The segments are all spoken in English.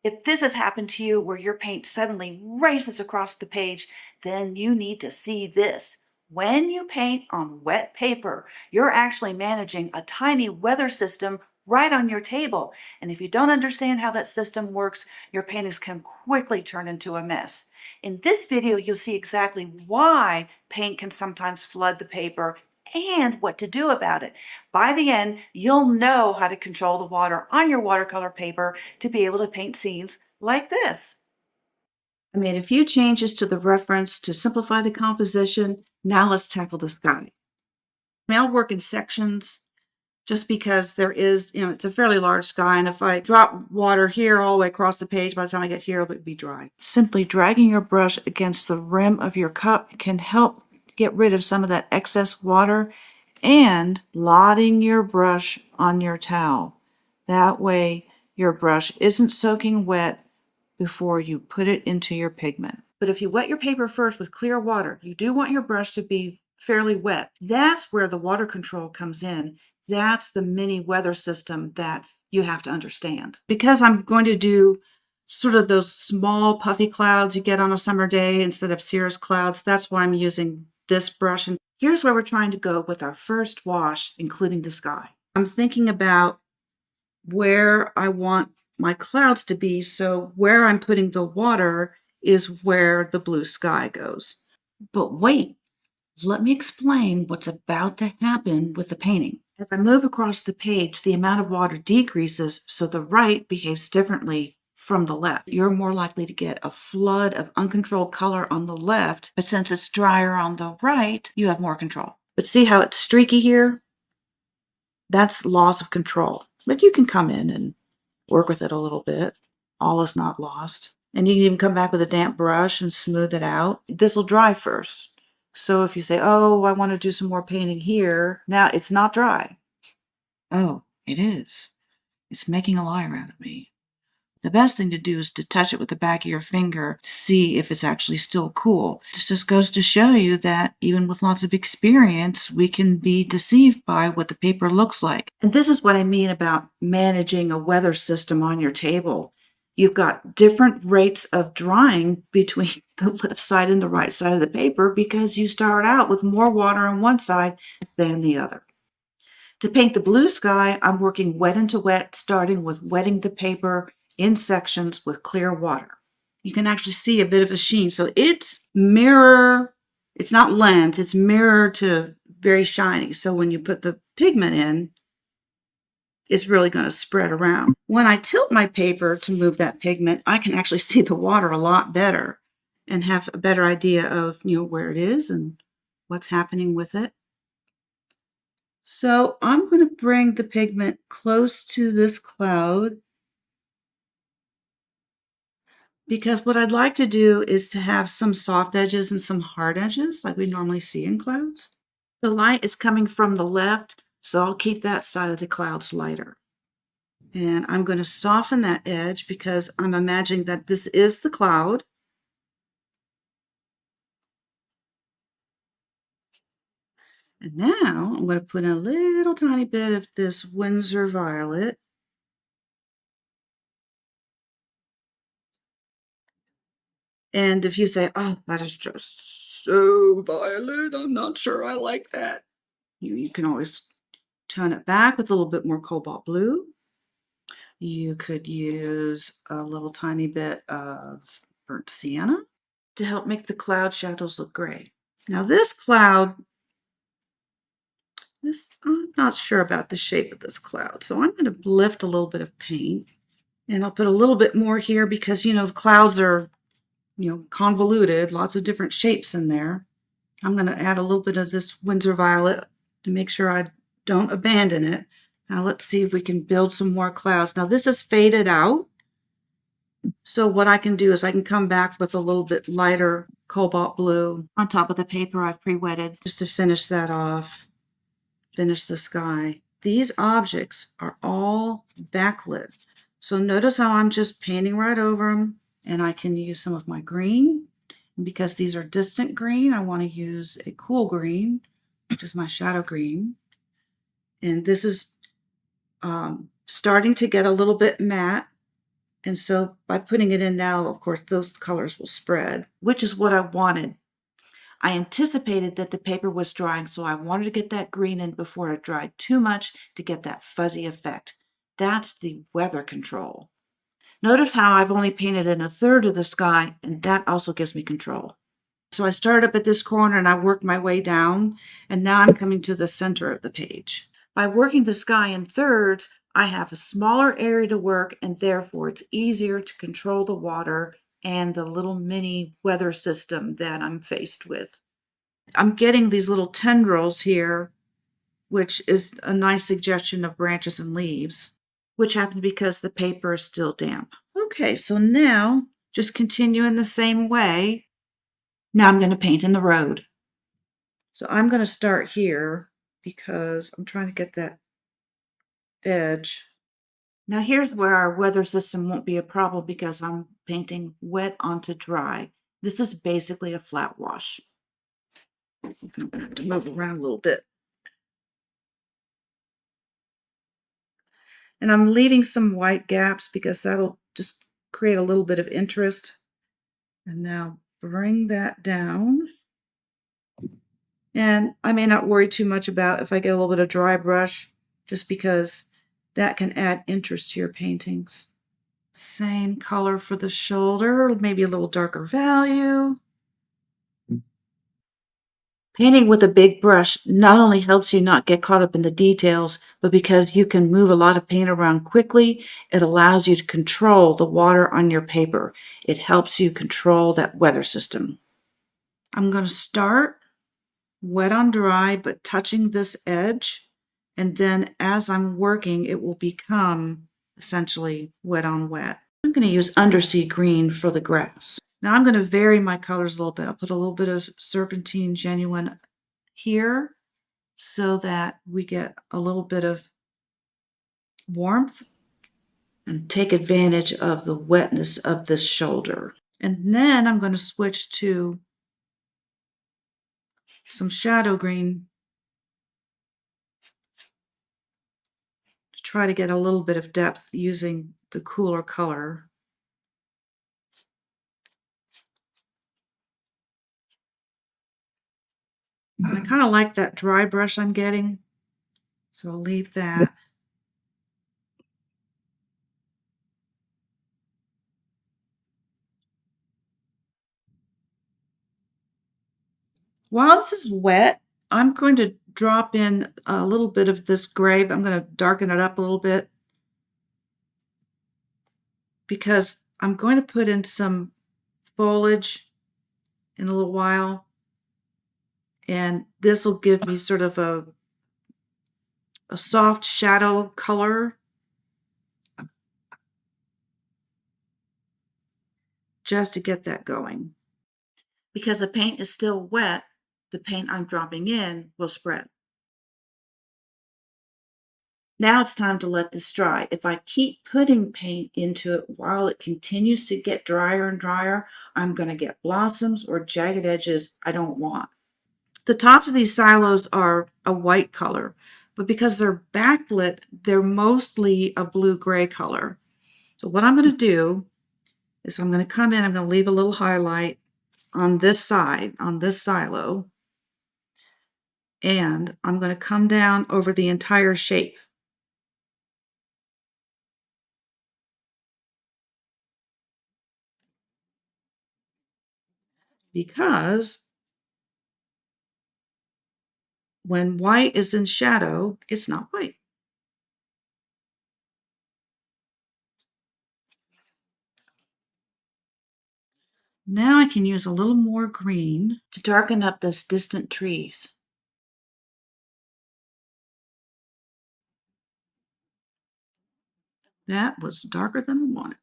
If this has happened to you where your paint suddenly races across the page, then you need to see this. When you paint on wet paper, you're actually managing a tiny weather system right on your table. And if you don't understand how that system works, your paintings can quickly turn into a mess. In this video, you'll see exactly why paint can sometimes flood the paper and what to do about it. By the end, you'll know how to control the water on your watercolor paper to be able to paint scenes like this. I made a few changes to the reference to simplify the composition. Now let's tackle the sky. I'll work in sections just because there is, it's a fairly large sky, and if I drop water here all the way across the page, by the time I get here, it'll be dry. Simply dragging your brush against the rim of your cup can help get rid of some of that excess water, and blotting your brush on your towel. That way your brush isn't soaking wet before you put it into your pigment. But if you wet your paper first with clear water, you do want your brush to be fairly wet. That's where the water control comes in. That's the mini weather system that you have to understand. Because I'm going to do sort of those small puffy clouds you get on a summer day instead of cirrus clouds, that's why I'm using this brush. And here's where we're trying to go with our first wash, including the sky. I'm thinking about where I want my clouds to be, so where I'm putting the water is where the blue sky goes. But wait, let me explain what's about to happen with the painting. As I move across the page, the amount of water decreases, so the right behaves differently from the left. You're more likely to get a flood of uncontrolled color on the left, but since it's drier on the right, you have more control. But see how it's streaky here? That's loss of control. But you can come in and work with it a little bit. All is not lost. And you can even come back with a damp brush and smooth it out. This will dry first. So if you say, oh, I want to do some more painting here, now it's not dry. Oh, it is. It's making a liar out of me. The best thing to do is to touch it with the back of your finger to see if it's actually still cool. This just goes to show you that even with lots of experience, we can be deceived by what the paper looks like. And this is what I mean about managing a weather system on your table. You've got different rates of drying between the left side and the right side of the paper because you start out with more water on one side than the other. To paint the blue sky, I'm working wet into wet, starting with wetting the paper in sections with clear water. You can actually see a bit of a sheen. So it's mirror, it's not lens, it's mirror to very shiny. So when you put the pigment in, it's really going to spread around. When I tilt my paper to move that pigment, I can actually see the water a lot better and have a better idea of, where it is and what's happening with it. So I'm going to bring the pigment close to this cloud because what I'd like to do is to have some soft edges and some hard edges like we normally see in clouds. The light is coming from the left, so I'll keep that side of the clouds lighter. And I'm going to soften that edge because I'm imagining that this is the cloud. And now I'm going to put in a little tiny bit of this Winsor violet. And if you say, oh, that is just so violet, I'm not sure I like that, you can always tone it back with a little bit more cobalt blue. You could use a little tiny bit of burnt sienna to help make the cloud shadows look gray. Now this cloud, I'm not sure about the shape of this cloud, so I'm going to lift a little bit of paint, and I'll put a little bit more here because, the clouds are convoluted, lots of different shapes in there. I'm going to add a little bit of this Winsor violet to make sure I don't abandon it. Now let's see if we can build some more clouds. Now this is faded out. So what I can do is I can come back with a little bit lighter cobalt blue on top of the paper I've pre-wetted just to finish that off, finish the sky. These objects are all backlit. So notice how I'm just painting right over them. And I can use some of my green. And because these are distant green, I want to use a cool green, which is my shadow green. And this is starting to get a little bit matte. And so by putting it in now, of course, those colors will spread, which is what I wanted. I anticipated that the paper was drying, so I wanted to get that green in before it dried too much to get that fuzzy effect. That's the weather control. Notice how I've only painted in a third of the sky, and that also gives me control. So I started up at this corner and I worked my way down, and now I'm coming to the center of the page. By working the sky in thirds, I have a smaller area to work, and therefore it's easier to control the water and the little mini weather system that I'm faced with. I'm getting these little tendrils here, which is a nice suggestion of branches and leaves, which happen because the paper is still damp. Okay, so now just continue in the same way. Now I'm going to paint in the road. So I'm going to start here because I'm trying to get that edge. Now here's where our weather system won't be a problem because I'm painting wet onto dry. This is basically a flat wash. I'm going to have to move around a little bit. And I'm leaving some white gaps because that'll just create a little bit of interest. And now bring that down. And I may not worry too much about if I get a little bit of dry brush, just because that can add interest to your paintings. Same color for the shoulder, maybe a little darker value. Painting with a big brush not only helps you not get caught up in the details, but because you can move a lot of paint around quickly, it allows you to control the water on your paper. It helps you control that weather system. I'm going to start wet on dry, but touching this edge. And then as I'm working, it will become essentially wet on wet. I'm going to use Undersea green for the grass. Now I'm going to vary my colors a little bit. I'll put a little bit of Serpentine Genuine here so that we get a little bit of warmth and take advantage of the wetness of this shoulder. And then I'm going to switch to some shadow green to try to get a little bit of depth using the cooler color. I kind of like that dry brush I'm getting, so I'll leave that. While this is wet, I'm going to drop in a little bit of this gray, but I'm going to darken it up a little bit because I'm going to put in some foliage in a little while, and this will give me sort of a soft shadow color just to get that going. Because the paint is still wet, the paint I'm dropping in will spread. Now it's time to let this dry. If I keep putting paint into it while it continues to get drier and drier, I'm going to get blossoms or jagged edges I don't want. The tops of these silos are a white color, but because they're backlit, they're mostly a blue-gray color. So what I'm going to do is I'm going to come in, I'm going to leave a little highlight on this side, on this silo, and I'm going to come down over the entire shape. Because when white is in shadow, it's not white. Now I can use a little more green to darken up those distant trees. That was darker than I wanted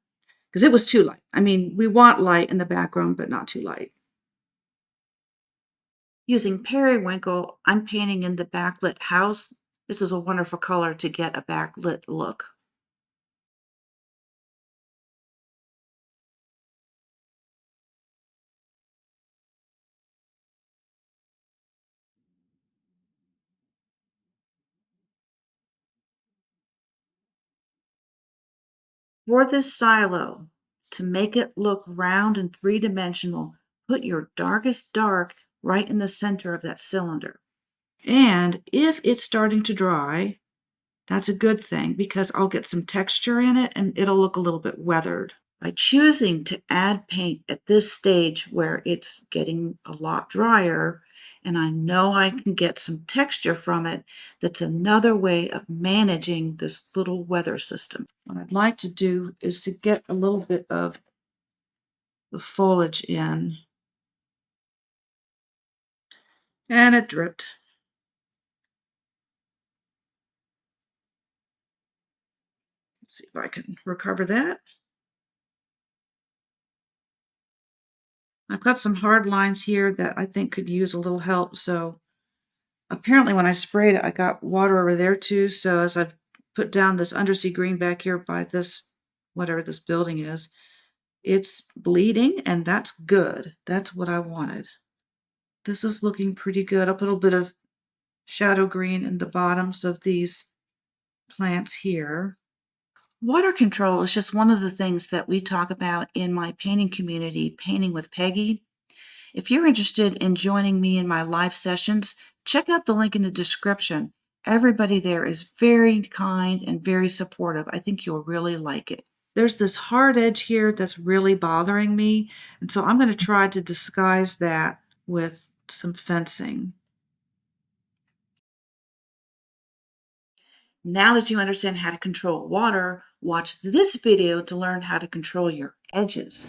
because it was too light. I mean, we want light in the background, but not too light. Using periwinkle, I'm painting in the backlit house. This is a wonderful color to get a backlit look. For this silo, to make it look round and three-dimensional, put your darkest dark right in the center of that cylinder. And if it's starting to dry, that's a good thing because I'll get some texture in it and it'll look a little bit weathered. By choosing to add paint at this stage where it's getting a lot drier and I know I can get some texture from it, that's another way of managing this little weather system. What I'd like to do is to get a little bit of the foliage in. And it dripped. Let's see if I can recover that. I've got some hard lines here that I think could use a little help, so apparently when I sprayed it, I got water over there too, so as I've put down this undersea green back here by this, whatever this building is, it's bleeding, and that's good. That's what I wanted. This is looking pretty good. I'll put a little bit of shadow green in the bottoms of these plants here. Water control is just one of the things that we talk about in my painting community, Painting with Peggy. If you're interested in joining me in my live sessions, check out the link in the description. Everybody there is very kind and very supportive. I think you'll really like it. There's this hard edge here that's really bothering me, and so I'm going to try to disguise that with some fencing. Now that you understand how to control water, watch this video to learn how to control your edges.